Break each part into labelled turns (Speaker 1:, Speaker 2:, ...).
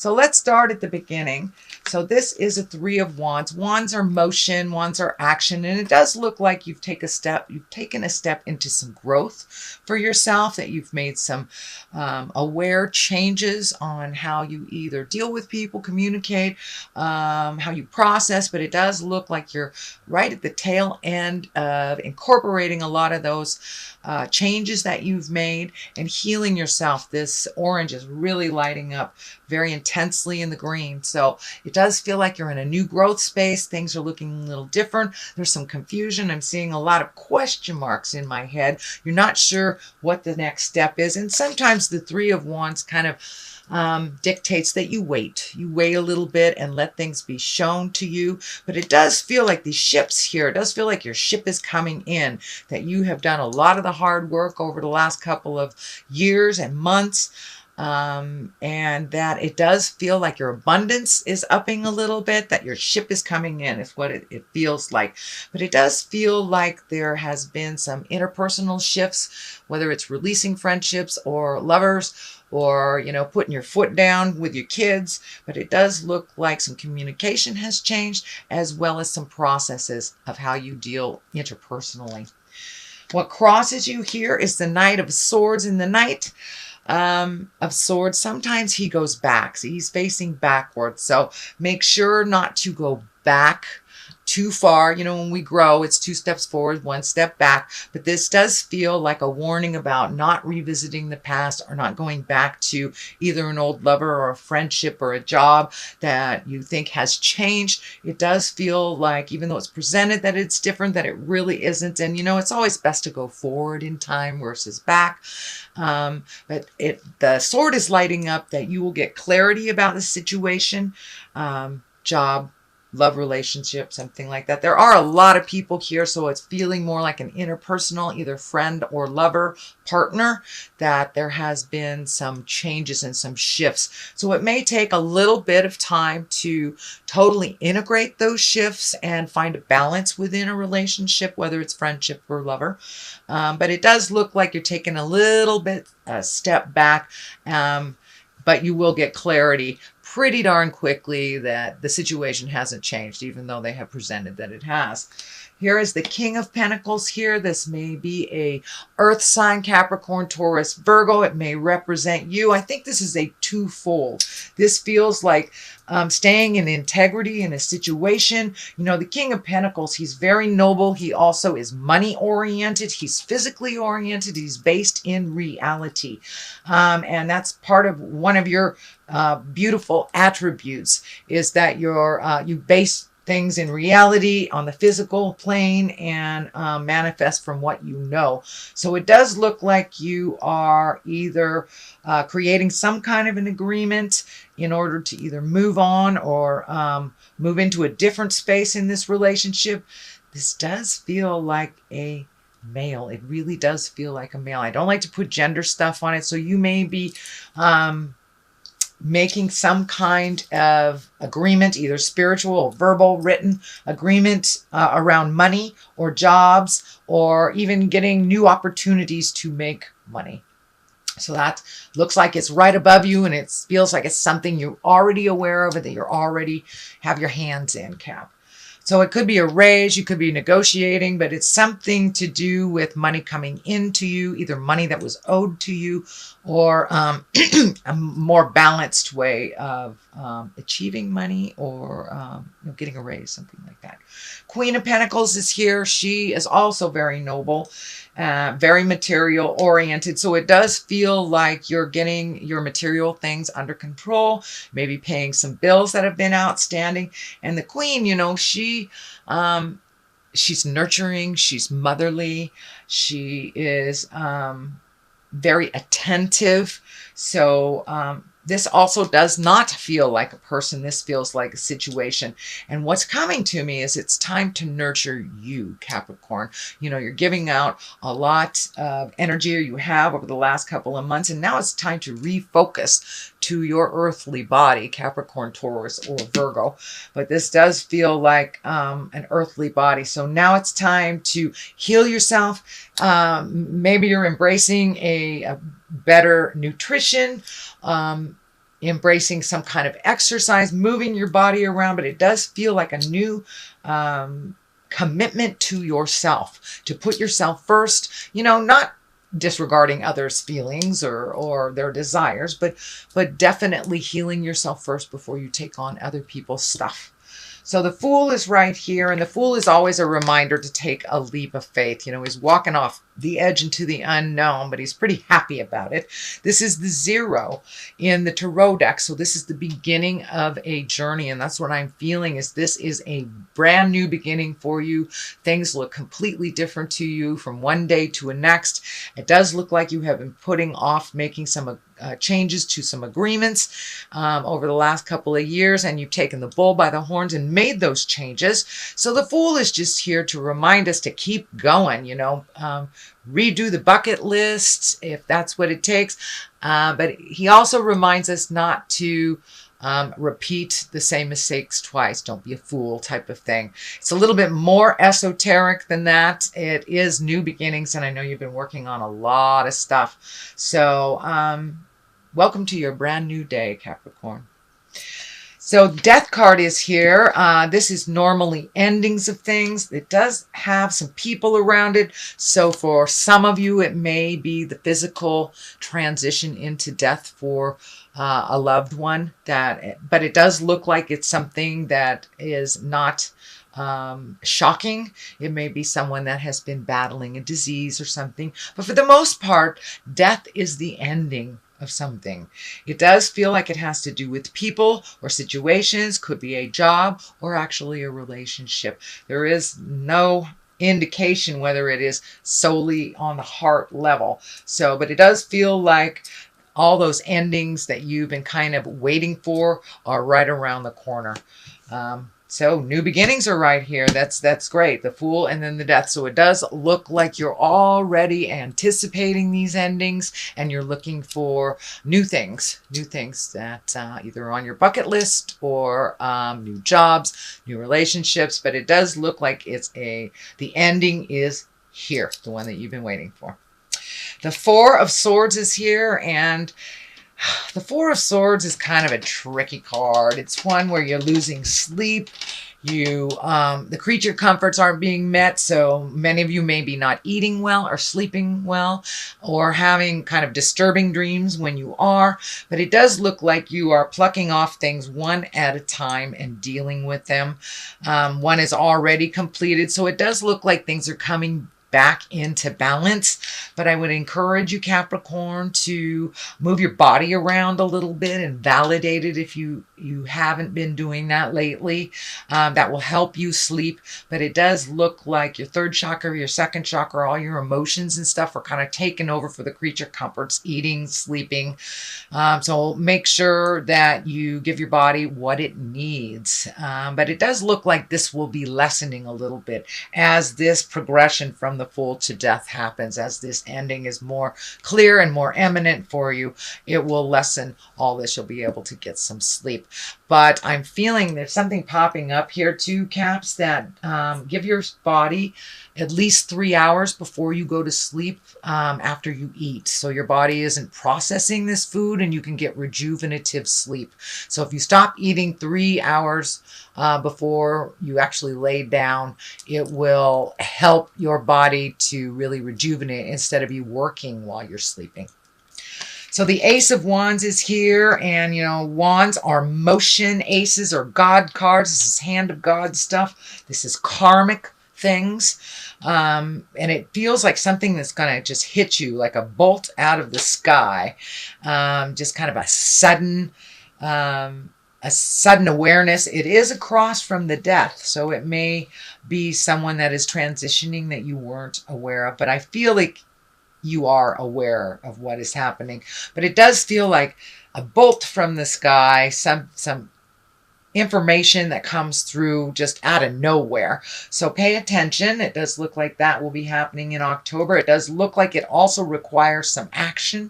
Speaker 1: So let's start at the beginning. So this is a Three of Wands. Wands are motion, wands are action, and it does look like you've taken a step into some growth for yourself, that you've made some aware changes on how you either deal with people, communicate, how you process, but it does look like you're right at the tail end of incorporating a lot of those changes that you've made and healing yourself. This orange is really lighting up very intensely in the green. So it does feel like you're in a new growth space. Things are looking a little different. There's some confusion. I'm seeing a lot of question marks in my head. You're not sure what the next step is. And sometimes the Three of Wands kind of dictates that you wait. You wait a little bit and let things be shown to you. But it does feel like these ships here, it does feel like your ship is coming in, that you have done a lot of the hard work over the last couple of years and months. And that it does feel like your abundance is upping a little bit, that your ship is coming in is what it feels like. But it does feel like there has been some interpersonal shifts, whether it's releasing friendships or lovers, or, you know, putting your foot down with your kids. But it does look like some communication has changed, as well as some processes of how you deal interpersonally. What crosses you here is the Knight of Swords. In the Knight of Swords, sometimes he goes back. So he's facing backwards. So make sure not to go back too far. You know, when we grow, it's 2 steps forward, 1 step back. But this does feel like a warning about not revisiting the past, or not going back to either an old lover or a friendship or a job that you think has changed. It does feel like, even though it's presented that it's different, that it really isn't. And, you know, it's always best to go forward in time versus back. But the sword is lighting up that you will get clarity about the situation, job, love relationship, something like that. There are a lot of people here, so it's feeling more like an interpersonal, either friend or lover, partner, that there has been some changes and some shifts. So it may take a little bit of time to totally integrate those shifts and find a balance within a relationship, whether it's friendship or lover. But it does look like you're taking a little bit a step back, but you will get clarity pretty darn quickly that the situation hasn't changed, even though they have presented that it has. Here is the King of Pentacles here. This may be a earth sign, Capricorn, Taurus, Virgo. It may represent you. I think this is a twofold. This feels like staying in integrity in a situation. You know, the King of Pentacles, he's very noble. He also is money oriented. He's physically oriented. He's based in reality. And that's part of one of your beautiful attributes, is that you base things in reality on the physical plane and manifest from what you know. So it does look like you are either creating some kind of an agreement in order to either move on or move into a different space in this relationship. This does feel like a male. It really does feel like a male. I don't like to put gender stuff on it. So you may be making some kind of agreement, either spiritual or verbal, written agreement around money or jobs, or even getting new opportunities to make money. So that looks like it's right above you, and it feels like it's something you're already aware of, that you're already have your hands in, Cap. So it could be a raise, you could be negotiating, but it's something to do with money coming into you, either money that was owed to you, or a more balanced way of achieving money, or getting a raise, something like that. Queen of Pentacles is here. She is also very noble, very material oriented. So it does feel like you're getting your material things under control, maybe paying some bills that have been outstanding. And the Queen, you know, she's nurturing, she's motherly, she is very attentive. So this also does not feel like a person. This feels like a situation. And what's coming to me is it's time to nurture you, Capricorn. You know, you're giving out a lot of energy, you have over the last couple of months, and now it's time to refocus to your earthly body, Capricorn, Taurus, or Virgo. But this does feel like an earthly body. So now it's time to heal yourself. Maybe you're embracing a better nutrition, embracing some kind of exercise, moving your body around, but it does feel like a new commitment to yourself, to put yourself first, not disregarding others' feelings or their desires, but definitely healing yourself first before you take on other people's stuff. So the Fool is right here, and the Fool is always a reminder to take a leap of faith. He's walking off the edge into the unknown, but he's pretty happy about it. This is the 0 in the tarot deck, so this is the beginning of a journey, and that's what I'm feeling is this is a brand new beginning for you. Things look completely different to you from one day to a next. It does look like you have been putting off making some changes to some agreements over the last couple of years, and you've taken the bull by the horns and made those changes. So the Fool is just here to remind us to keep going, redo the bucket list if that's what it takes. But he also reminds us not to repeat the same mistakes twice. Don't be a fool type of thing. It's a little bit more esoteric than that. It is new beginnings, and I know you've been working on a lot of stuff. So welcome to your brand new day, Capricorn. So Death card is here. This is normally endings of things. It does have some people around it. So for some of you, it may be the physical transition into death for a loved one. But it does look like it's something that is not shocking. It may be someone that has been battling a disease or something. But for the most part, death is the ending of something. It does feel like it has to do with people or situations, could be a job or actually a relationship. There is no indication whether it is solely on the heart level. But it does feel like all those endings that you've been kind of waiting for are right around the corner. So new beginnings are right here. That's great. The Fool and then the Death. So it does look like you're already anticipating these endings and you're looking for new things that either on your bucket list or new jobs, new relationships. But it does look like the ending is here, the one that you've been waiting for. The 4 of Swords is here, and the 4 of Swords is kind of a tricky card. It's one where you're losing sleep. The creature comforts aren't being met, so many of you may be not eating well or sleeping well or having kind of disturbing dreams when you are. But it does look like you are plucking off things one at a time and dealing with them. One is already completed, so it does look like things are coming back into balance. But I would encourage you, Capricorn, to move your body around a little bit and validate it if you haven't been doing that lately. That will help you sleep. But it does look like your 3rd chakra, your 2nd chakra, all your emotions and stuff are kind of taken over for the creature comforts, eating, sleeping. So make sure that you give your body what it needs. But it does look like this will be lessening a little bit as this progression from the Fool to Death happens. As this ending is more clear and more eminent for you, it will lessen all this. You'll be able to get some sleep. But I'm feeling there's something popping up here too, Caps, that give your body at least 3 hours before you go to sleep after you eat. So your body isn't processing this food and you can get rejuvenative sleep. So if you stop eating 3 hours before you actually lay down, it will help your body to really rejuvenate instead of you working while you're sleeping. So the Ace of Wands is here, and wands are motion. Aces are God cards. This is hand of God stuff. This is karmic things. And it feels like something that's going to just hit you like a bolt out of the sky. Just kind of a sudden awareness. It is across from the Death, so it may be someone that is transitioning that you weren't aware of. But I feel like you are aware of what is happening. But it does feel like a bolt from the sky, some information that comes through just out of nowhere. So pay attention. It does look like that will be happening in October. It does look like it also requires some action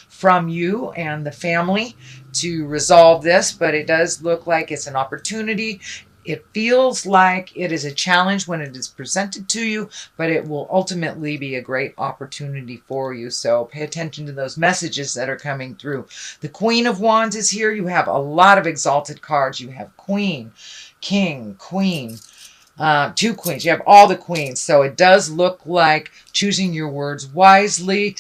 Speaker 1: from you and the family to resolve this, but it does look like it's an opportunity. It feels like it is a challenge when it is presented to you, but it will ultimately be a great opportunity for you. So pay attention to those messages that are coming through. The Queen of Wands is here. You have a lot of exalted cards. You have Queen, King, Queen. 2 queens. You have all the queens. So it does look like choosing your words wisely,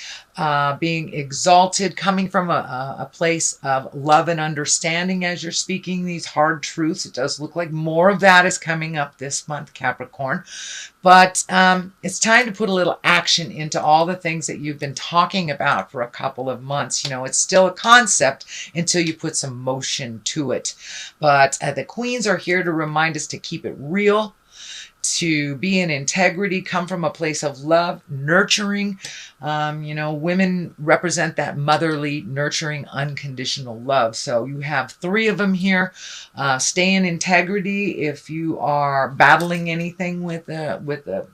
Speaker 1: being exalted, coming from a place of love and understanding as you're speaking these hard truths. It does look like more of that is coming up this month, Capricorn. But it's time to put a little action into all the things that you've been talking about for a couple of months. You know, it's still a concept until you put some motion to it. But the queens are here to remind us to keep it real, to be in integrity, come from a place of love, nurturing. You know, women represent that motherly, nurturing, unconditional love. So you have 3 of them here. Stay in integrity if you are battling anything with the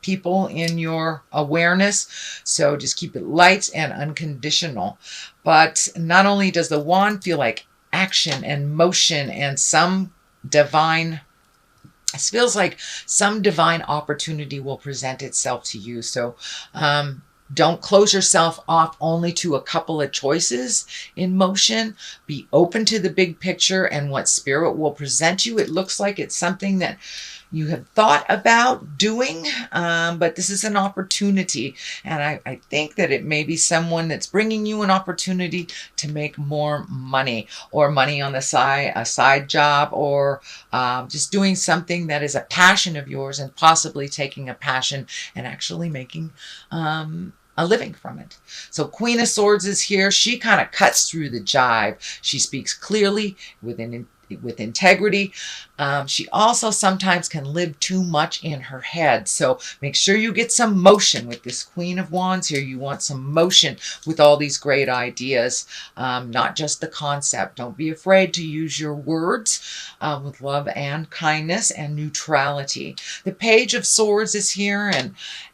Speaker 1: people in your awareness. So just keep it light and unconditional. But not only does the wand feel like action and motion and some divine, it feels like some divine opportunity will present itself to you. So don't close yourself off only to a couple of choices in motion. Be open to the big picture and what spirit will present you. It looks like it's something that you have thought about doing, but this is an opportunity. And I think that it may be someone that's bringing you an opportunity to make more money, or money on the side, a side job, or just doing something that is a passion of yours, and possibly taking a passion and actually making a living from it. So Queen of Swords is here. She kind of cuts through the jive. She speaks clearly with integrity. She also sometimes can live too much in her head. So make sure you get some motion with this Queen of Wands here. You want some motion with all these great ideas, not just the concept. Don't be afraid to use your words with love and kindness and neutrality. The Page of Swords is here,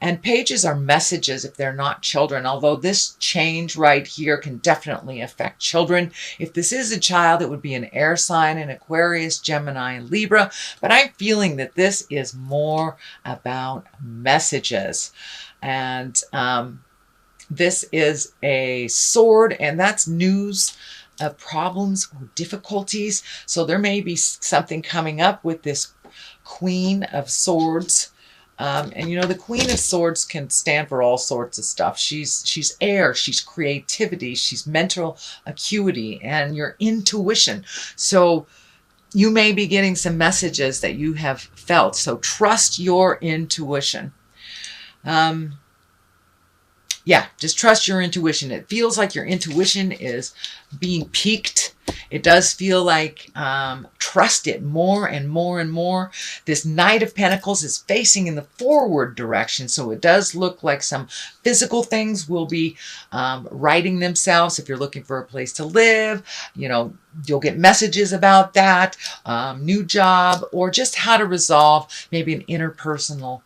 Speaker 1: and pages are messages if they're not children, although this change right here can definitely affect children. If this is a child, it would be an air sign, an Aquarius, Gemini, and Libra, but I'm feeling that this is more about messages. And this is a sword, and that's news of problems or difficulties. So there may be something coming up with this Queen of Swords. And you know, the Queen of Swords can stand for all sorts of stuff. She's air, she's creativity, she's mental acuity, and your intuition. So you may be getting some messages that you have felt. So trust your intuition. Yeah, just trust your intuition. It feels like your intuition is being piqued. It does feel like trust it more and more and more. This Knight of Pentacles is facing in the forward direction. So it does look like some physical things will be righting themselves. If you're looking for a place to live, you know, you'll get messages about that, new job, or just how to resolve maybe an interpersonal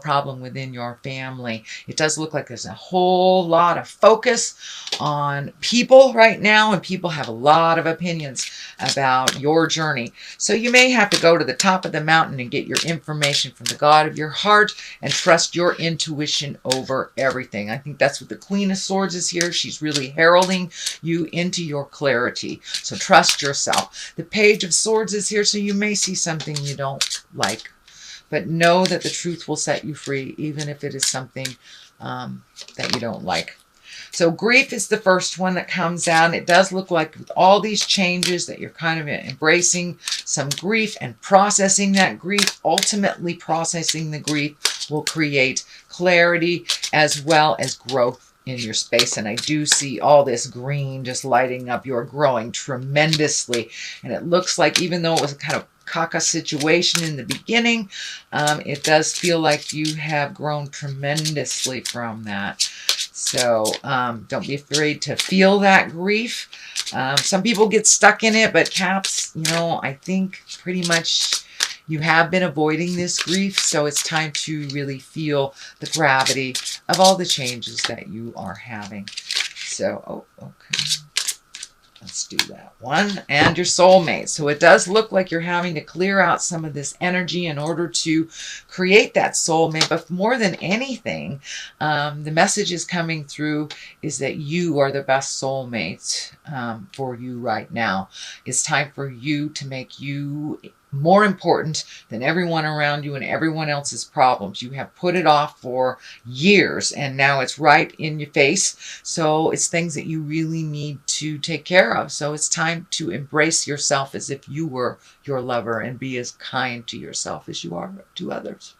Speaker 1: problem within your family. It does look like there's a whole lot of focus on people right now, and people have a lot of opinions about your journey. So you may have to go to the top of the mountain and get your information from the God of your heart and trust your intuition over everything. I think that's what the Queen of Swords is here. She's really heralding you into your clarity. So trust yourself. The Page of Swords is here, so you may see something you don't like, but know that the truth will set you free, even if it is something that you don't like. So grief is the first one that comes out. It does look like with all these changes that you're kind of embracing some grief and processing that grief. Ultimately, processing the grief will create clarity as well as growth in your space. And I do see all this green just lighting up. You're growing tremendously. And it looks like, even though it was a kind of caca situation in the beginning, it does feel like you have grown tremendously from that. So don't be afraid to feel that grief. Some people get stuck in it, but Caps, you know, I think pretty much you have been avoiding this grief. So it's time to really feel the gravity of all the changes that you are having. So, oh, okay. Let's do that one. And your soulmate. So it does look like you're having to clear out some of this energy in order to create that soulmate. But more than anything, the message is coming through is that you are the best soulmate for you right now. It's time for you to make you more important than everyone around you and everyone else's problems. You have put it off for years and now it's right in your face. So it's things that you really need to take care of. So it's time to embrace yourself as if you were your lover and be as kind to yourself as you are to others.